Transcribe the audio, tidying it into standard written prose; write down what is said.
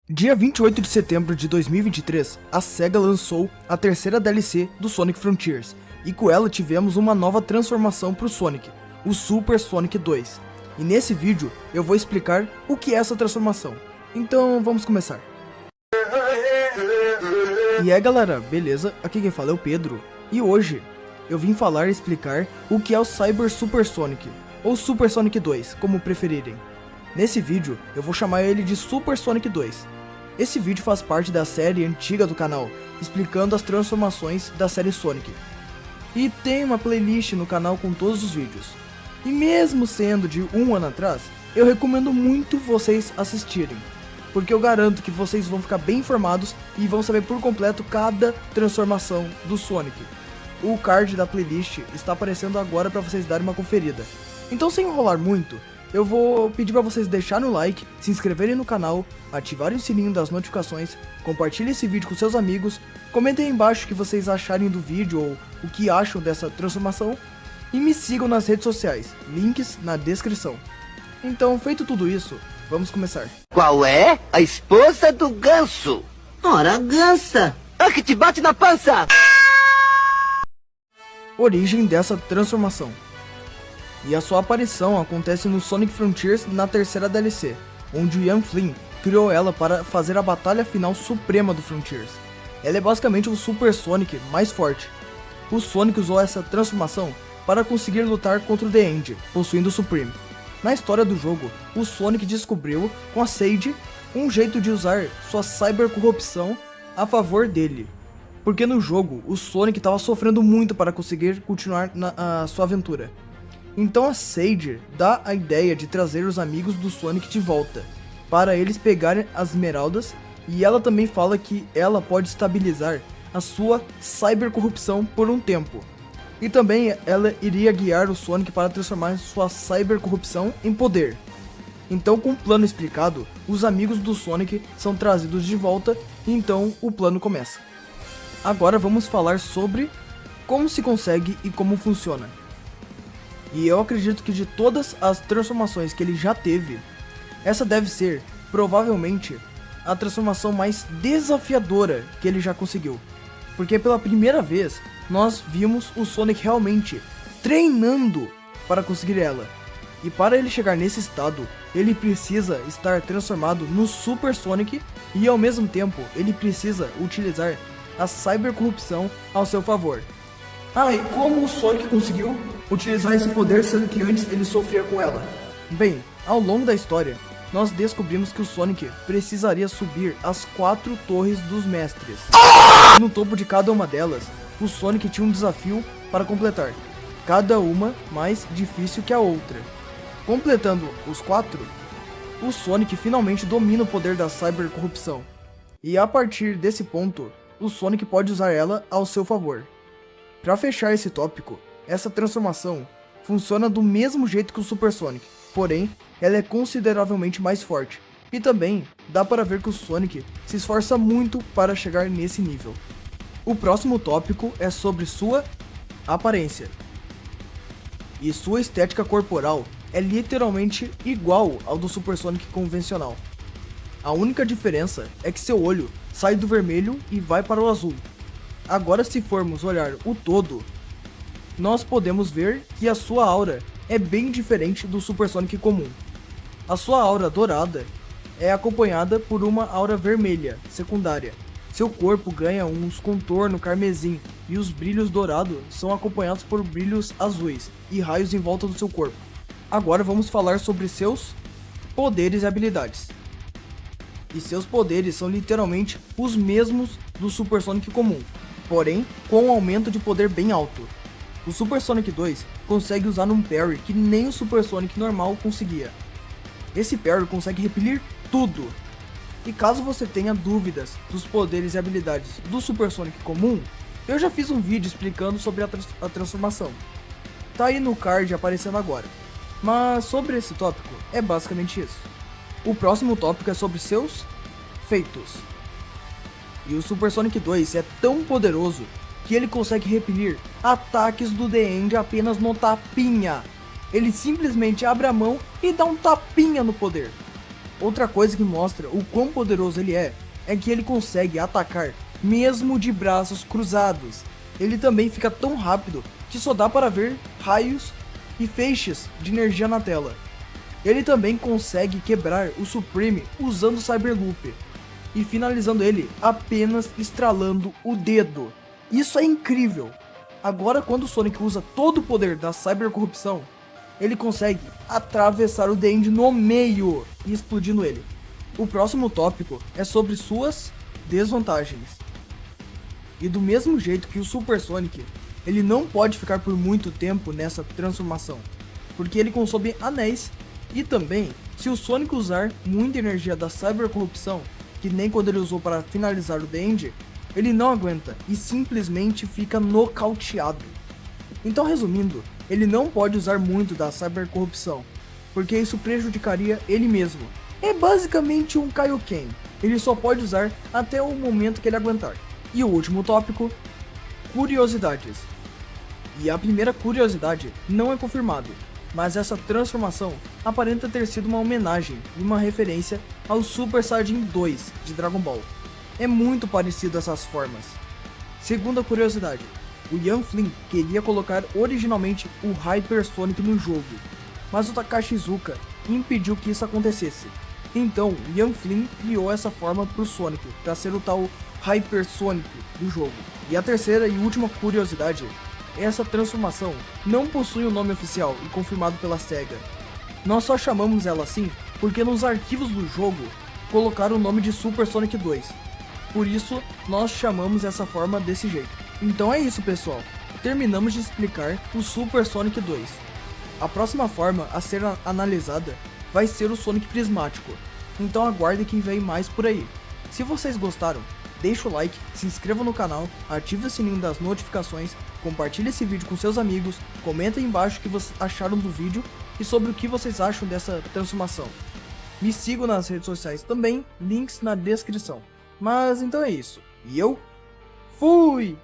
Dia 28 de setembro de 2023, a SEGA lançou a terceira DLC do Sonic Frontiers, e com ela tivemos uma nova transformação para o Sonic, o Super Sonic 2. E nesse vídeo eu vou explicar o que é essa transformação. Então vamos começar. E aí galera, beleza? Aqui quem fala é o Pedro, e hoje eu vim falar e explicar o que é o Cyber Super Sonic, ou Super Sonic 2, como preferirem. Nesse vídeo eu vou chamar ele de Super Sonic 2. Esse vídeo faz parte da série antiga do canal, explicando as transformações da série Sonic. E tem uma playlist no canal com todos os vídeos. E mesmo sendo de um ano atrás, eu recomendo muito vocês assistirem, porque eu garanto que vocês vão ficar bem informados e vão saber por completo cada transformação do Sonic. O card da playlist está aparecendo agora para vocês darem uma conferida. Então, sem enrolar muito, eu vou pedir para vocês deixarem o like, se inscreverem no canal, ativarem o sininho das notificações, compartilhem esse vídeo com seus amigos, comentem aí embaixo o que vocês acharem do vídeo ou o que acham dessa transformação e me sigam nas redes sociais, links na descrição. Então, feito tudo isso, vamos começar. Qual é? A esposa do ganso. Ora, gansa. A que te bate na pança. Origem dessa transformação. E a sua aparição acontece no Sonic Frontiers na terceira DLC, onde o Ian Flynn criou ela para fazer a batalha final suprema do Frontiers. Ela é basicamente o Super Sonic mais forte. O Sonic usou essa transformação para conseguir lutar contra o The End, possuindo o Supreme. Na história do jogo, o Sonic descobriu, com a Sage, um jeito de usar sua cybercorrupção a favor dele. Porque no jogo, o Sonic estava sofrendo muito para conseguir continuar a sua aventura. Então a Sage dá a ideia de trazer os amigos do Sonic de volta, para eles pegarem as esmeraldas, e ela também fala que ela pode estabilizar a sua cybercorrupção por um tempo. E também ela iria guiar o Sonic para transformar sua cybercorrupção em poder. Então, com o plano explicado, os amigos do Sonic são trazidos de volta, e então o plano começa. Agora vamos falar sobre como se consegue e como funciona. E eu acredito que de todas as transformações que ele já teve, essa deve ser, provavelmente, a transformação mais desafiadora que ele já conseguiu. Porque pela primeira vez, nós vimos o Sonic realmente treinando para conseguir ela. E para ele chegar nesse estado, ele precisa estar transformado no Super Sonic e ao mesmo tempo, ele precisa utilizar a cybercorrupção ao seu favor. Ah, e como o Sonic conseguiu utilizar esse poder sendo que antes ele sofria com ela? Bem, ao longo da história, nós descobrimos que o Sonic precisaria subir as 4 torres dos mestres. E no topo de cada uma delas, o Sonic tinha um desafio para completar, cada uma mais difícil que a outra. Completando os 4, o Sonic finalmente domina o poder da cybercorrupção. E a partir desse ponto, o Sonic pode usar ela ao seu favor. Para fechar esse tópico, essa transformação funciona do mesmo jeito que o Super Sonic, porém, ela é consideravelmente mais forte. E também dá para ver que o Sonic se esforça muito para chegar nesse nível. O próximo tópico é sobre sua aparência. E sua estética corporal é literalmente igual ao do Super Sonic convencional. A única diferença é que seu olho sai do vermelho e vai para o azul. Agora, se formos olhar o todo, nós podemos ver que a sua aura é bem diferente do Super Sonic comum. A sua aura dourada é acompanhada por uma aura vermelha, secundária. Seu corpo ganha uns contorno carmesim e os brilhos dourados são acompanhados por brilhos azuis e raios em volta do seu corpo. Agora vamos falar sobre seus poderes e habilidades. E seus poderes são literalmente os mesmos do Super Sonic comum, porém com um aumento de poder bem alto. O Super Sonic 2 consegue usar um parry que nem o Super Sonic normal conseguia. Esse parry consegue repelir tudo. E caso você tenha dúvidas dos poderes e habilidades do Super Sonic comum, eu já fiz um vídeo explicando sobre a transformação. Tá aí no card aparecendo agora. Mas sobre esse tópico, é basicamente isso. O próximo tópico é sobre seus feitos. E o Super Sonic 2 é tão poderoso que ele consegue repelir ataques do The End apenas no tapinha. Ele simplesmente abre a mão e dá um tapinha no poder. Outra coisa que mostra o quão poderoso ele é que ele consegue atacar mesmo de braços cruzados. Ele também fica tão rápido que só dá para ver raios e feixes de energia na tela. Ele também consegue quebrar o Supreme usando o Cyberloop e finalizando ele apenas estralando o dedo. Isso é incrível! Agora, quando o Sonic usa todo o poder da Cybercorrupção, ele consegue atravessar o The End no meio e explodindo ele. O próximo tópico é sobre suas desvantagens. E do mesmo jeito que o Super Sonic, ele não pode ficar por muito tempo nessa transformação, porque ele consome anéis, e também, se o Sonic usar muita energia da Cybercorrupção, que nem quando ele usou para finalizar o The End, ele não aguenta e simplesmente fica nocauteado. Então, resumindo, ele não pode usar muito da Cybercorrupção, porque isso prejudicaria ele mesmo. É basicamente um Kaioken, ele só pode usar até o momento que ele aguentar. E o último tópico, curiosidades. E a primeira curiosidade não é confirmado, mas essa transformação aparenta ter sido uma homenagem e uma referência ao Super Saiyajin 2 de Dragon Ball. É muito parecido essas formas. Segunda curiosidade, o Ian Flynn queria colocar originalmente o Hyper Sonic no jogo, mas o Takashi Iizuka impediu que isso acontecesse. Então, o Ian Flynn criou essa forma para o Sonic, para ser o tal Hyper Sonic do jogo. E a terceira e última curiosidade, essa transformação não possui um nome oficial e confirmado pela SEGA. Nós só chamamos ela assim porque nos arquivos do jogo colocaram o nome de Super Sonic 2. Por isso, nós chamamos essa forma desse jeito. Então é isso, pessoal. Terminamos de explicar o Super Sonic 2. A próxima forma a ser analisada vai ser o Sonic prismático. Então aguarde que vem mais por aí. Se vocês gostaram, deixa o like, se inscreva no canal, ative o sininho das notificações, compartilhe esse vídeo com seus amigos, comenta aí embaixo o que vocês acharam do vídeo e sobre o que vocês acham dessa transformação. Me sigam nas redes sociais também, links na descrição. Mas então é isso. E eu fui!